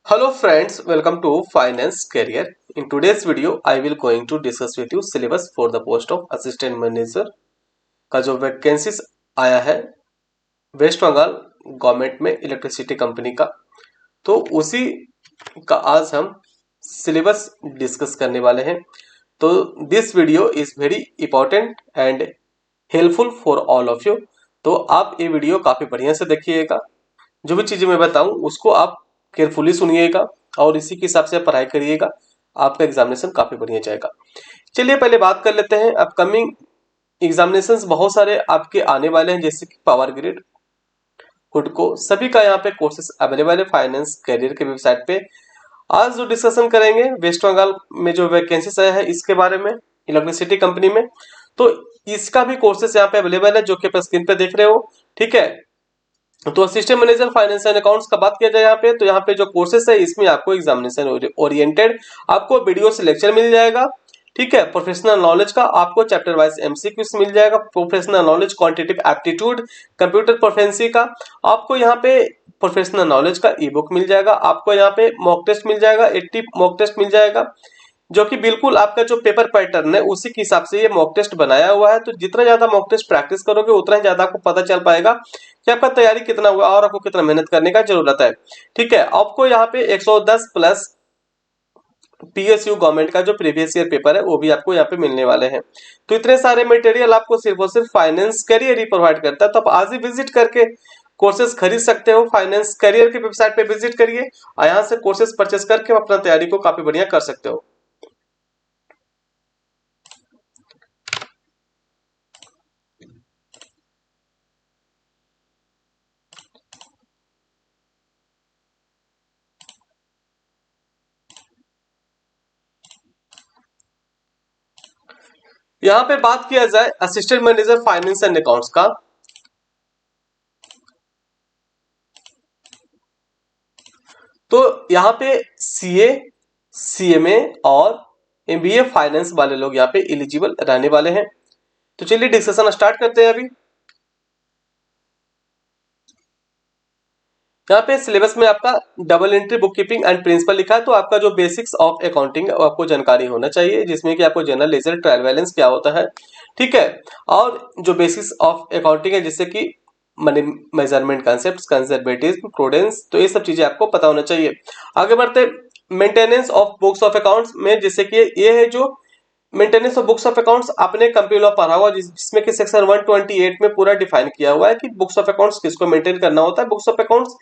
Hello friends, welcome to Finance Career. In today's video, I will going to discuss with you syllabus for the post of Assistant Manager का जो vacancies आया है waste Bengal government में electricity company का, तो उसी का आज हम सिलेबस डिस्कस करने वाले हैं। तो this video is very important and helpful for all of you. तो आप ये वीडियो काफी बढ़िया से देखिएगा, जो भी चीजें मैं बताऊं उसको आप केयरफुली सुनिएगा और इसी के हिसाब से पढ़ाई करिएगा, आपका एग्जामिनेशन काफी बढ़िया जाएगा। चलिए पहले बात कर लेते हैं। अपकमिंग एग्जामिनेशंस बहुत सारे आपके आने वाले हैं, जैसे कि पावर ग्रिड, हुडको, सभी का यहाँ पे कोर्सेस अवेलेबल है फाइनेंस कैरियर के वेबसाइट पे। आज जो डिस्कशन करेंगे वेस्ट बंगाल में जो वैकेंसीज आया है इसके बारे में, इलेक्ट्रिसिटी कंपनी में, तो इसका भी कोर्सेस यहाँ पे अवेलेबल है जो कि आप स्क्रीन पे देख रहे हो। ठीक है, तो assistant manager finance and accounts का बात किया जाए यहाँ पे, तो यहाँ पे जो कोर्सेस है इसमें आपको एग्जामिनेशन ओरिएंटेड आपको वीडियो से लेक्चर मिल जाएगा। ठीक है, प्रोफेशनल नॉलेज का आपको चैप्टर वाइज एमसीक्यूज मिल जाएगा, professional knowledge, quantitative aptitude, computer proficiency का आपको यहाँ पे प्रोफेशनल नॉलेज का ई बुक मिल जाएगा, आपको यहाँ पे मॉक टेस्ट मिल जाएगा, 80 मॉक टेस्ट मिल जाएगा, जो कि बिल्कुल आपका जो पेपर पैटर्न है उसी के हिसाब से ये मॉक टेस्ट बनाया हुआ है। तो जितना ज्यादा मॉक टेस्ट प्रैक्टिस करोगे उतना ही ज्यादा आपको पता चल पाएगा कि आपका तैयारी कितना हुआ और आपको कितना मेहनत करने का जरूरत है। ठीक है, आपको यहाँ पे 110 प्लस पीएसयू गवर्नमेंट का जो प्रीवियस ईयर पेपर है वो भी आपको यहाँ पे मिलने वाले हैं। तो इतने सारे मटेरियल आपको सिर्फ और सिर्फ फाइनेंस कैरियर ही प्रोवाइड करता है। तो आप आज ही विजिट करके कोर्सेज खरीद सकते हो, फाइनेंस कैरियर के वेबसाइट पे विजिट करिए और यहाँ से कोर्सेज परचेस करके अपना तैयारी को काफी बढ़िया कर सकते हो। यहाँ पे बात किया जाए assistant manager finance and accounts का, तो यहाँ पे सीए, सीएमए और एमबीए फाइनेंस वाले लोग यहाँ पे एलिजिबल रहने वाले हैं। तो चलिए डिस्कशन स्टार्ट करते हैं। अभी यहाँ पे सिलेबस में आपका double entry book keeping and principle लिखा है, तो आपका जो बेसिक्स ऑफ अकाउंटिंग आपको जानकारी होना चाहिए, जिसमें कि आपको जनरल लेजर, ट्रायल बैलेंस क्या होता है, ठीक है, और जो बेसिक्स ऑफ अकाउंटिंग है जैसे कि money measurement concept, conservatism, prudence, तो ये सब चीजें आपको पता होना चाहिए। आगे बढ़ते maintenance of books of accounts में, जैसे कि ये है जो maintenance of books of accounts आपने कंप्यूटर लॉ पढ़ा हुआ, जिसमें कि सेक्शन 128 में पूरा डिफाइन किया हुआ है कि बुक्स ऑफ अकाउंट्स किसको मेंटेन करना होता है, बुक्स ऑफ अकाउंट्स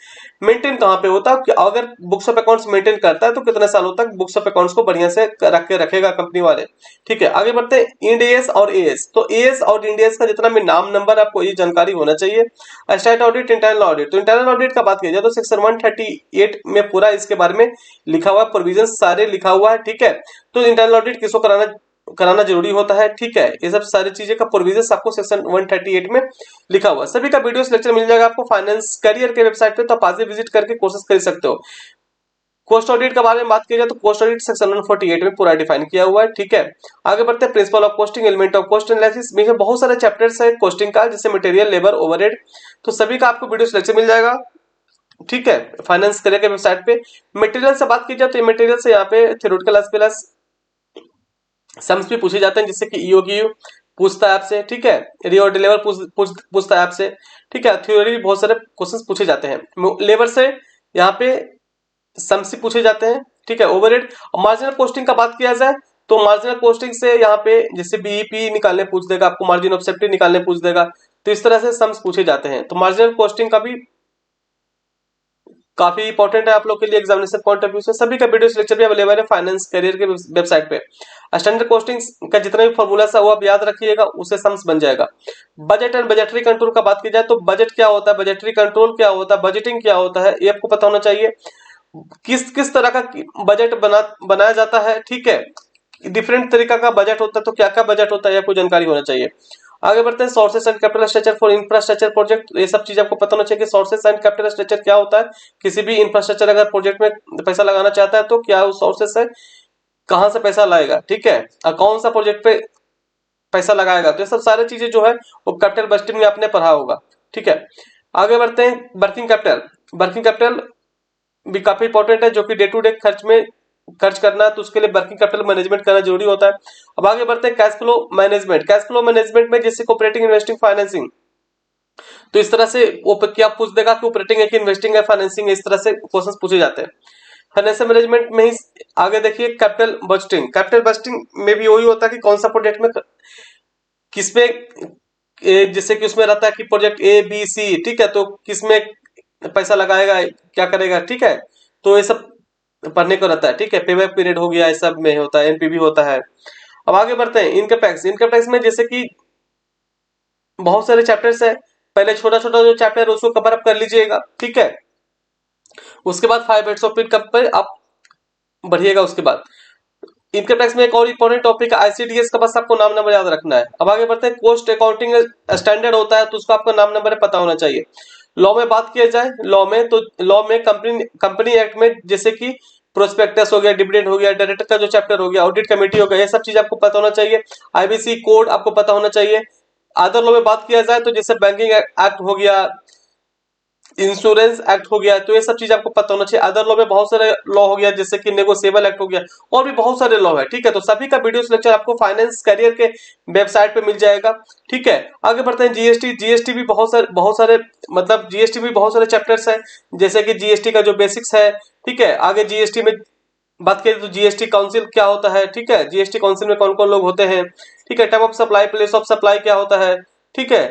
मेंटेन कहाँ पे होता है, कि अगर बुक्स ऑफ अकाउंट्स मेंटेन करता है तो कितने सालों तक बुक्स ऑफ अकाउंट्स को बढ़िया से रख के रखेगा कंपनी वाले। ठीक है, आगे बढ़ते हैं इंड और एएस। तो एएस और इंड का जितना भी नाम नंबर आपको ये जानकारी होना चाहिए। स्टैट ऑडिट, इंटरनल ऑडिट, तो इंटरनल ऑडिट का बात किया जाए तो सेक्शन 138 में पूरा इसके बारे में लिखा हुआ है, प्रोविजन सारे लिखा हुआ है। ठीक है, तो इंटरनल ऑडिट किसको कराना कराना जरूरी होता है। ठीक है, ये सब सारी चीजें का प्रोविजन आपको सेक्शन 138 में लिखा हुआ है। सभी का वीडियो लेक्चर मिल जाएगा आपको फाइनेंस कैरियर के वेबसाइट पे, तो आप आज ही विजिट करके कोर्सेज कर सकते हो। कोस्ट ऑडिट के बारे में बात की जाए तो कोस्ट ऑडिट सेक्शन 148 में पूरा डिफाइन किया हुआ है। ठीक है, आगे बढ़ते हैं principle of costing, element of cost analysis में बहुत सारे चैप्टर्स है कॉस्टिंग का, जैसे मटेरियल, लेबर, ओवरहेड, तो सभी का आपको वीडियो लेक्चर मिल जाएगा। ठीक है, फाइनेंस कैरियर के वेबसाइट पे। मटेरियल से बात की जाए तो मटेरियल से यहाँ पे theoretical as well as sums भी पूछे जाते हैं, जिससे कि ईओक्यू पूछता है आपसे। ठीक है, रिओर्ड लेवल पूछता है आपसे। ठीक है, थ्योरी भी बहुत सारे क्वेश्चंस पूछे जाते हैं। लेबर से यहाँ पे सम्स भी पूछे जाते हैं। ठीक है, ओवरहेड और मार्जिनल कॉस्टिंग का बात किया जाए तो मार्जिनल कॉस्टिंग से यहाँ पे जैसे बीईपी निकालने पूछ देगा, आपको मार्जिन ऑफ सेफ्टी निकालने पूछ देगा, तो इस तरह से सम्स पूछे जाते हैं। तो मार्जिनल कॉस्टिंग का भी काफी इंपॉर्टेंट है आप लोग के लिए एग्जामिनेशन पॉइंट ऑफ व्यू से। सभी का वीडियो लेक्चर भी अवेलेबल है फाइनेंस कैरियर के वेबसाइट पे। स्टैंडर्ड कॉस्टिंग का जितना भी फॉर्मूला है वो आप याद रखिएगा, उससे सम्स बन जाएगा। बजट एंड बजटरी कंट्रोल का बात की जाए तो बजट क्या होता है, बजटरी कंट्रोल क्या होता है, बजटिंग क्या होता है, ये आपको पता होना चाहिए। किस किस तरह का बजट बनाया जाता है। ठीक है, डिफरेंट तरीका का बजट होता है, तो क्या क्या बजट होता है आपको जानकारी होना चाहिए। आगे बढ़ते हैं sources and capital structure for infrastructure project, ये सब चीज आपको पता होना चाहिए कि सोर्सेस एंड कैपिटल स्ट्रक्चर क्या होता है। किसी भी इंफ्रास्ट्रक्चर अगर प्रोजेक्ट में पैसा लगाना चाहता है तो क्या वो सोर्सेस है, कहां से पैसा लाएगा, ठीक है, और कौन सा प्रोजेक्ट पे पैसा लगाएगा, तो ये सब सारी चीजें जो है वो कैपिटल बजटिंग में आपने पढ़ा होगा। ठीक है, आगे बढ़ते हैं वर्किंग कैपिटल। वर्किंग कैपिटल भी काफी इंपॉर्टेंट है, जो कि डे टू डे खर्च में खर्च करना है, तो उसके लिए वर्किंग कैपिटल मैनेजमेंट करना जरूरी होता है। अब आगे बढ़ते हैं cash flow management. Cash flow management में जैसे ऑपरेटिंग, इन्वेस्टिंग, फाइनेंसिंग, तो इस तरह से वो क्या पूछ देगा कि ऑपरेटिंग है कि इन्वेस्टिंग है, फाइनेंसिंग है, इस तरह से क्वेश्चन पूछे जाते हैं। फाइनेंशियल मैनेजमेंट में ही आगे देखिए कैपिटल बजटिंग। कैपिटल बजटिंग में भी वही होता है कि कौन सा प्रोजेक्ट में किसमें जैसे कि उसमें रहता है कि प्रोजेक्ट ए बी सी, ठीक है, तो किसमें पैसा लगाएगा, क्या करेगा, ठीक है, तो ये सब पढ़ने को रहता है, ठीक है। पेबैक पीरियड हो गया, ये सब में होता है, एनपीवी होता है। अब आगे बढ़ते हैं इनकम टैक्स। इनकम टैक्स में जैसे कि बहुत सारे चैप्टर्स है, पहले छोटा छोटा जो चैप्टर है उसको कवर अप कर लीजिएगा, ठीक है। उसके बाद 5 हेड्स ऑफ इनकम पे आप बढ़िएगा। उसके बाद इनकम टैक्स में एक और इंपॉर्टेंट टॉपिक है आईसीडीएस का, बस आपको नाम नंबर याद रखना है। अब आगे बढ़ते हैं कॉस्ट अकाउंटिंग स्टैंडर्ड होता है, तो उसको आपको नाम नंबर पता होना चाहिए। लॉ में बात किया जाए, लॉ में तो लॉ में कंपनी एक्ट में जैसे कि प्रोस्पेक्टस हो गया, डिविडेंड हो गया, डायरेक्टर का जो चैप्टर हो गया, ऑडिट कमेटी हो गया, ये सब चीज आपको पता होना चाहिए। आईबीसी कोड आपको पता होना चाहिए। अदर लॉ में बात किया जाए तो जैसे बैंकिंग एक्ट हो गया, इंश्योरेंस एक्ट हो गया, तो ये सब चीज आपको पता होना चाहिए। अदर लॉ में बहुत सारे लॉ हो गया, जैसे कि नेगोशिएबल एक्ट हो गया, और भी बहुत सारे लॉ है, ठीक है। तो सभी का वीडियो लेक्चर आपको फाइनेंस करियर के वेबसाइट पे मिल जाएगा, ठीक है। आगे बढ़ते हैं जीएसटी। जीएसटी भी बहुत सारे मतलब जीएसटी भी बहुत सारे चैप्टर्स है, जैसे कि जीएसटी का जो बेसिक्स है, ठीक है। आगे जीएसटी में बात करें तो जीएसटी काउंसिल क्या होता है, ठीक है, जीएसटी काउंसिल में कौन कौन लोग होते हैं, ठीक है। Type of supply, place of supply क्या होता है, ठीक है।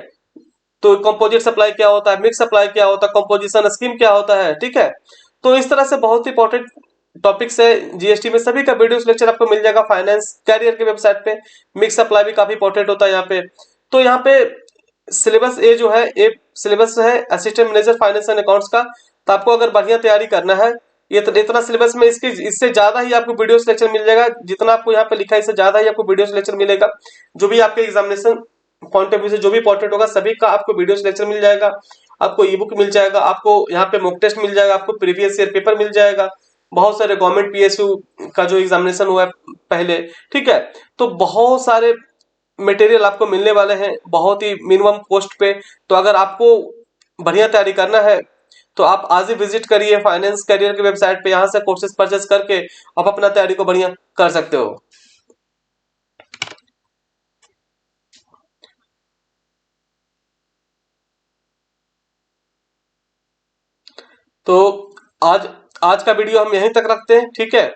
तो कंपोजिट सप्लाई क्या होता है, मिक्स सप्लाई क्या होता है, कंपोजिशन स्कीम क्या होता है, ठीक है। तो इस तरह से बहुत ही इंपॉर्टेंट टॉपिक्स है जीएसटी में, सभी का वीडियो लेक्चर आपको मिल जाएगा फाइनेंस कैरियर के वेबसाइट पे। मिक्स सप्लाई भी काफी इंपॉर्टेंट होता है यहाँ पे। तो यहाँ पे सिलेबस ए जो है, ए सिलेबस है assistant manager finance and accounts का। तो आपको अगर बढ़िया तैयारी करना है, ये इतना सिलेबस में इसके इससे ज्यादा ही आपको वीडियो लेक्चर मिल जाएगा, जितना आपको यहाँ पे लिखा है इससे ज्यादा ही आपको वीडियो लेक्चर मिलेगा। जो भी आपके एग्जामिनेशन पॉइंट ऑफ व्यू से जो भी इंपॉर्टेंट होगा, सभी का आपको वीडियो लेक्चर मिल जाएगा, आपको ई बुक मिल जाएगा, आपको यहाँ पे मॉक टेस्ट मिल जाएगा, आपको प्रीवियस ईयर पेपर मिल जाएगा, बहुत सारे गवर्नमेंट पीएसयू का जो एग्जामिनेशन हुआ है पहले, ठीक है। तो बहुत सारे मटेरियल आपको मिलने वाले हैं बहुत ही मिनिमम कॉस्ट पे। तो अगर आपको बढ़िया तैयारी करना है तो आप आज ही विजिट करिए फाइनेंस करियर की वेबसाइट पे, यहाँ से कोर्सेज परचेस करके आप अपना तैयारी को बढ़िया कर सकते हो। तो आज आज का वीडियो हम यहीं तक रखते हैं, ठीक है।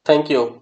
Thank you.